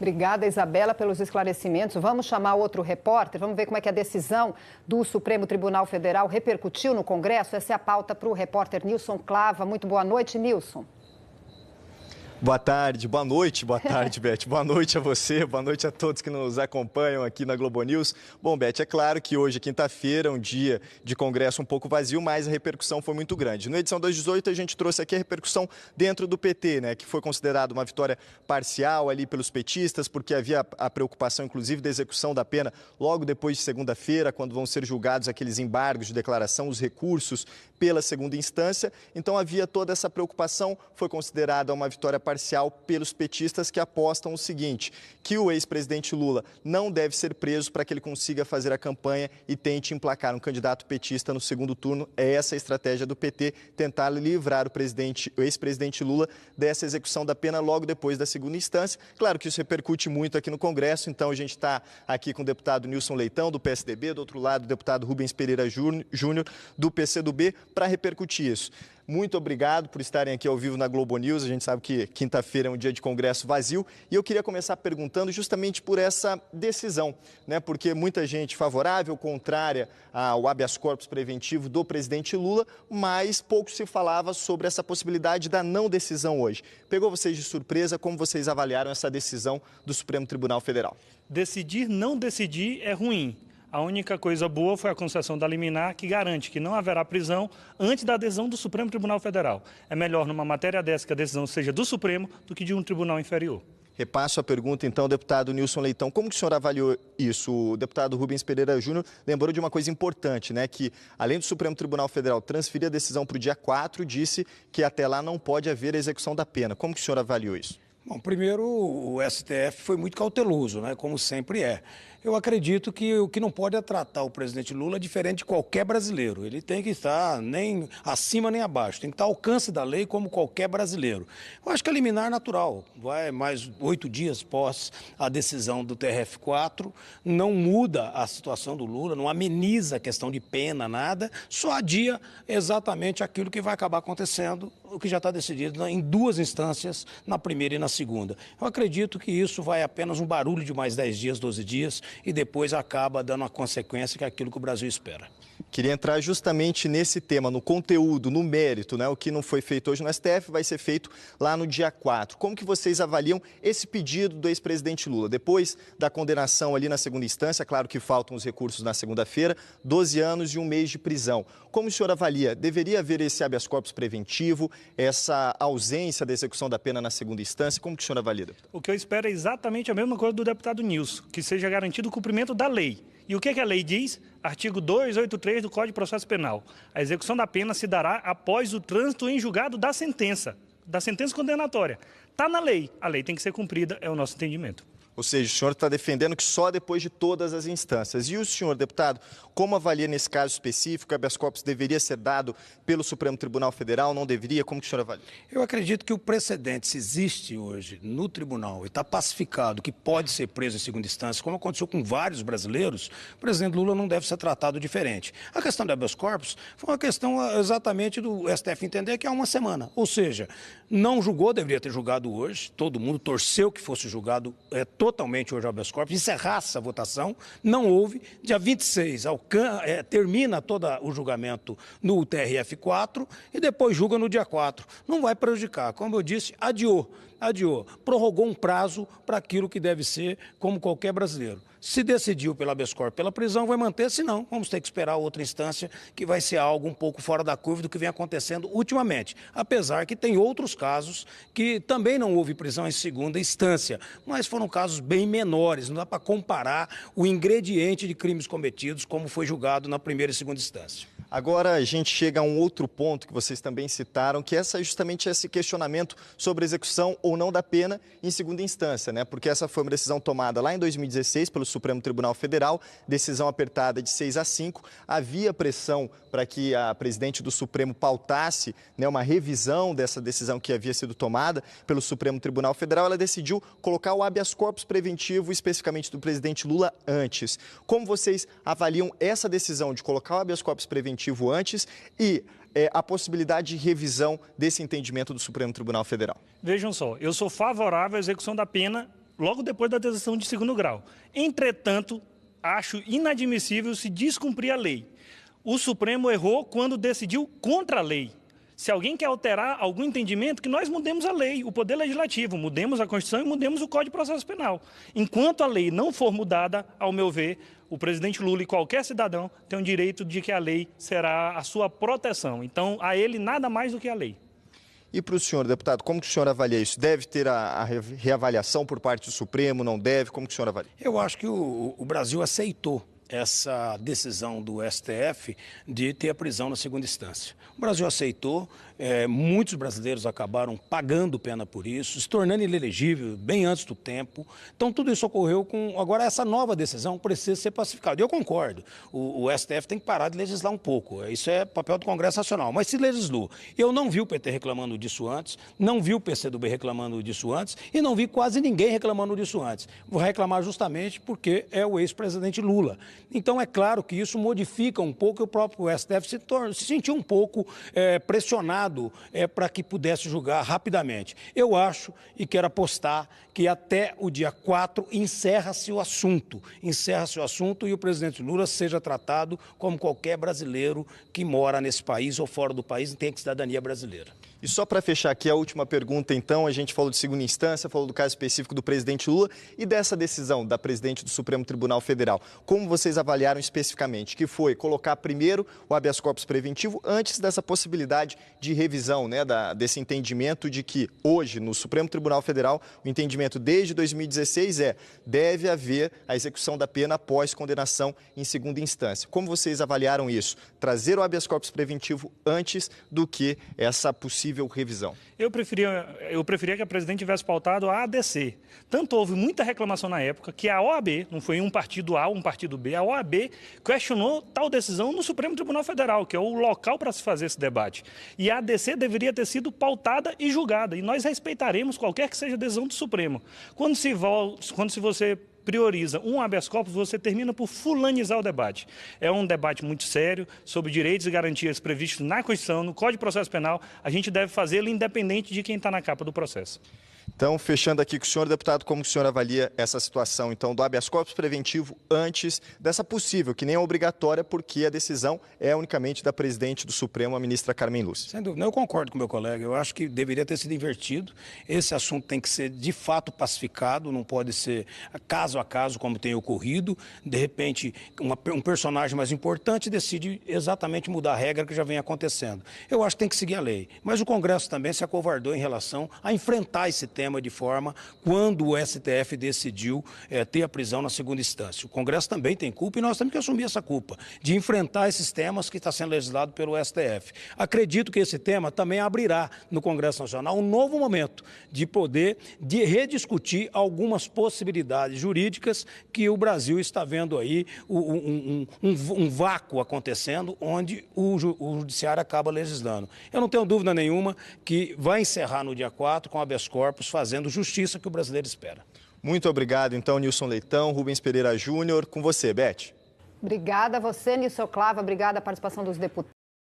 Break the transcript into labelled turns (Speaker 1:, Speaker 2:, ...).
Speaker 1: Obrigada, Isabela, pelos esclarecimentos. Vamos chamar outro repórter, vamos ver como é que a decisão do Supremo Tribunal Federal repercutiu no Congresso. Essa é a pauta para o repórter Nilson Clava. Muito boa noite, Nilson.
Speaker 2: Boa tarde, boa tarde, Beth. Boa noite a você, boa noite a todos que nos acompanham aqui na Globo News. Bom, Beth, é claro que hoje, quinta-feira, um dia de Congresso um pouco vazio, mas a repercussão foi muito grande. Na edição 218, a gente trouxe aqui a repercussão dentro do PT, né, que foi considerado uma vitória parcial ali pelos petistas, porque havia a preocupação, inclusive, da execução da pena logo depois de segunda-feira, quando vão ser julgados aqueles embargos de declaração, os recursos pela segunda instância. Então, havia toda essa preocupação, foi considerada uma vitória parcial pelos petistas, que apostam o seguinte, que o ex-presidente Lula não deve ser preso para que ele consiga fazer a campanha e tente emplacar um candidato petista no segundo turno. É essa a estratégia do PT, tentar livrar o ex-presidente Lula dessa execução da pena logo depois da segunda instância. Claro que isso repercute muito aqui no Congresso, então a gente está aqui com o deputado Nilson Leitão, do PSDB, do outro lado o deputado Rubens Pereira Júnior, do PCdoB, para repercutir isso. Muito obrigado por estarem aqui ao vivo na Globo News. A gente sabe que quinta-feira é um dia de Congresso vazio e eu queria começar perguntando justamente por essa decisão, né? Porque muita gente favorável, contrária ao habeas corpus preventivo do presidente Lula, mas pouco se falava sobre essa possibilidade da não decisão hoje. Pegou vocês de surpresa? Como vocês avaliaram essa decisão do Supremo Tribunal Federal?
Speaker 3: Decidir, não decidir é ruim. A única coisa boa foi a concessão da liminar, que garante que não haverá prisão antes da adesão do Supremo Tribunal Federal. É melhor, numa matéria dessa, que a decisão seja do Supremo do que de um tribunal inferior.
Speaker 2: Repasso a pergunta, então, deputado Nilson Leitão. Como que o senhor avaliou isso? O deputado Rubens Pereira Júnior lembrou de uma coisa importante, né? Que, além do Supremo Tribunal Federal transferir a decisão para o dia 4, disse que até lá não pode haver execução da pena. Como que o senhor avaliou isso?
Speaker 4: Bom, primeiro, o STF foi muito cauteloso, né, como sempre é. Eu acredito que o que não pode é tratar o presidente Lula diferente de qualquer brasileiro. Ele tem que estar nem acima nem abaixo, tem que estar ao alcance da lei como qualquer brasileiro. Eu acho que é liminar natural. Vai mais 8 dias após a decisão do TRF4, não muda a situação do Lula, não ameniza a questão de pena, nada, só adia exatamente aquilo que vai acabar acontecendo, o que já está decidido em 2 instâncias, na primeira e na segunda. Eu acredito que isso vai apenas um barulho de mais 10 dias, 12 dias, e depois acaba dando a consequência que é aquilo que o Brasil espera.
Speaker 2: Queria entrar justamente nesse tema, no conteúdo, no mérito, né? O que não foi feito hoje no STF vai ser feito lá no dia 4. Como que vocês avaliam esse pedido do ex-presidente Lula? Depois da condenação ali na segunda instância, claro que faltam os recursos na segunda-feira, 12 anos e 1 mês de prisão. Como o senhor avalia? Deveria haver esse habeas corpus preventivo, essa ausência da execução da pena na segunda instância? Como que o senhor avalia, deputado?
Speaker 3: O que eu espero é exatamente a mesma coisa do deputado Nilson, que seja garantido o cumprimento da lei. E o que a lei diz? Artigo 283 do Código de Processo Penal. A execução da pena se dará após o trânsito em julgado da sentença condenatória. Está na lei, a lei tem que ser cumprida, é o nosso entendimento.
Speaker 2: Ou seja, o senhor está defendendo que só depois de todas as instâncias. E o senhor, deputado, como avalia nesse caso específico? O habeas corpus deveria ser dado pelo Supremo Tribunal Federal, não deveria? Como que o senhor avalia?
Speaker 4: Eu acredito que o precedente, se existe hoje no tribunal e está pacificado que pode ser preso em segunda instância, como aconteceu com vários brasileiros, o presidente Lula não deve ser tratado diferente. A questão do habeas corpus foi uma questão exatamente do STF entender que há uma semana. Ou seja, não julgou, deveria ter julgado hoje, todo mundo torceu que fosse julgado totalmente hoje o habeas corpus, encerrasse a votação, não houve. Dia 26 termina todo o julgamento no TRF4 e depois julga no dia 4. Não vai prejudicar, como eu disse, adiou, prorrogou um prazo para aquilo que deve ser como qualquer brasileiro. Se decidiu pelo habeas corpus, pela prisão, vai manter, se não, vamos ter que esperar outra instância, que vai ser algo um pouco fora da curva do que vem acontecendo ultimamente. Apesar que tem outros casos que também não houve prisão em segunda instância, mas foram casos bem menores, não dá para comparar o ingrediente de crimes cometidos como foi julgado na primeira e segunda instância.
Speaker 2: Agora a gente chega a um outro ponto que vocês também citaram, que é justamente esse questionamento sobre execução ou não da pena em segunda instância, né? Porque essa foi uma decisão tomada lá em 2016 pelo Supremo Tribunal Federal, decisão apertada de 6-5. Havia pressão para que a presidente do Supremo pautasse, né, uma revisão dessa decisão que havia sido tomada pelo Supremo Tribunal Federal. Ela decidiu colocar o habeas corpus preventivo, especificamente do presidente Lula, antes. Como vocês avaliam essa decisão de colocar o habeas corpus preventivo antes e a possibilidade de revisão desse entendimento do Supremo Tribunal Federal?
Speaker 3: Vejam só, eu sou favorável à execução da pena logo depois da decisão de segundo grau. Entretanto, acho inadmissível se descumprir a lei. O Supremo errou quando decidiu contra a lei. Se alguém quer alterar algum entendimento, que nós mudemos a lei, o Poder Legislativo, mudemos a Constituição e mudemos o Código de Processo Penal. Enquanto a lei não for mudada, ao meu ver, o presidente Lula e qualquer cidadão tem o direito de que a lei será a sua proteção. Então, a ele nada mais do que a lei.
Speaker 2: E para o senhor, deputado, como que o senhor avalia isso? Deve ter a reavaliação por parte do Supremo, não deve? Como que o senhor avalia?
Speaker 4: Eu acho que o Brasil aceitou essa decisão do STF de ter a prisão na segunda instância. O Brasil aceitou, muitos brasileiros acabaram pagando pena por isso, se tornando inelegível bem antes do tempo. Então, tudo isso ocorreu com... Agora, essa nova decisão precisa ser pacificada. Eu concordo, o STF tem que parar de legislar um pouco. Isso é papel do Congresso Nacional. Mas se legislou, eu não vi o PT reclamando disso antes, não vi o PCdoB reclamando disso antes e não vi quase ninguém reclamando disso antes. Vou reclamar justamente porque é o ex-presidente Lula. Então, é claro que isso modifica um pouco e o próprio STF se sentiu um pouco pressionado para que pudesse julgar rapidamente. Eu acho e quero apostar que até o dia 4 encerra-se o assunto e o presidente Lula seja tratado como qualquer brasileiro que mora nesse país ou fora do país e tem cidadania brasileira.
Speaker 2: E só para fechar aqui a última pergunta, então, a gente falou de segunda instância, falou do caso específico do presidente Lula e dessa decisão da presidente do Supremo Tribunal Federal. Como vocês avaliaram especificamente? Que foi colocar primeiro o habeas corpus preventivo antes dessa possibilidade de revisão, né, desse entendimento de que hoje, no Supremo Tribunal Federal, o entendimento desde 2016 deve haver a execução da pena após condenação em segunda instância. Como vocês avaliaram isso? Trazer o habeas corpus preventivo antes do que essa possível revisão?
Speaker 3: Eu preferia que a presidente tivesse pautado a ADC. Tanto houve muita reclamação na época que a OAB, não foi um partido A ou um partido B, a OAB questionou tal decisão no Supremo Tribunal Federal, que é o local para se fazer esse debate. E a ADC deveria ter sido pautada e julgada, e nós respeitaremos qualquer que seja a decisão do Supremo. Quando você prioriza um habeas corpus, você termina por fulanizar o debate. É um debate muito sério sobre direitos e garantias previstos na Constituição, no Código de Processo Penal. A gente deve fazê-lo independente de quem está na capa do processo.
Speaker 2: Então, fechando aqui com o senhor, deputado, como o senhor avalia essa situação, então, do habeas corpus preventivo antes dessa possível, que nem é obrigatória, porque a decisão é unicamente da presidente do Supremo, a ministra Carmen Lúcia?
Speaker 4: Sem dúvida, eu concordo com o meu colega, eu acho que deveria ter sido invertido, esse assunto tem que ser de fato pacificado, não pode ser caso a caso como tem ocorrido, de repente um personagem mais importante decide exatamente mudar a regra que já vem acontecendo. Eu acho que tem que seguir a lei, mas o Congresso também se acovardou em relação a enfrentar esse tema de forma quando o STF decidiu ter a prisão na segunda instância. O Congresso também tem culpa e nós temos que assumir essa culpa de enfrentar esses temas que está sendo legislado pelo STF. Acredito que esse tema também abrirá no Congresso Nacional um novo momento de poder rediscutir algumas possibilidades jurídicas que o Brasil está vendo aí um vácuo acontecendo onde o judiciário acaba legislando. Eu não tenho dúvida nenhuma que vai encerrar no dia 4 com habeas corpus fazendo justiça que o brasileiro espera.
Speaker 2: Muito obrigado, então, Nilson Leitão, Rubens Pereira Júnior. Com você, Beth.
Speaker 1: Obrigada a você, Nilson Clava. Obrigada a participação dos deputados.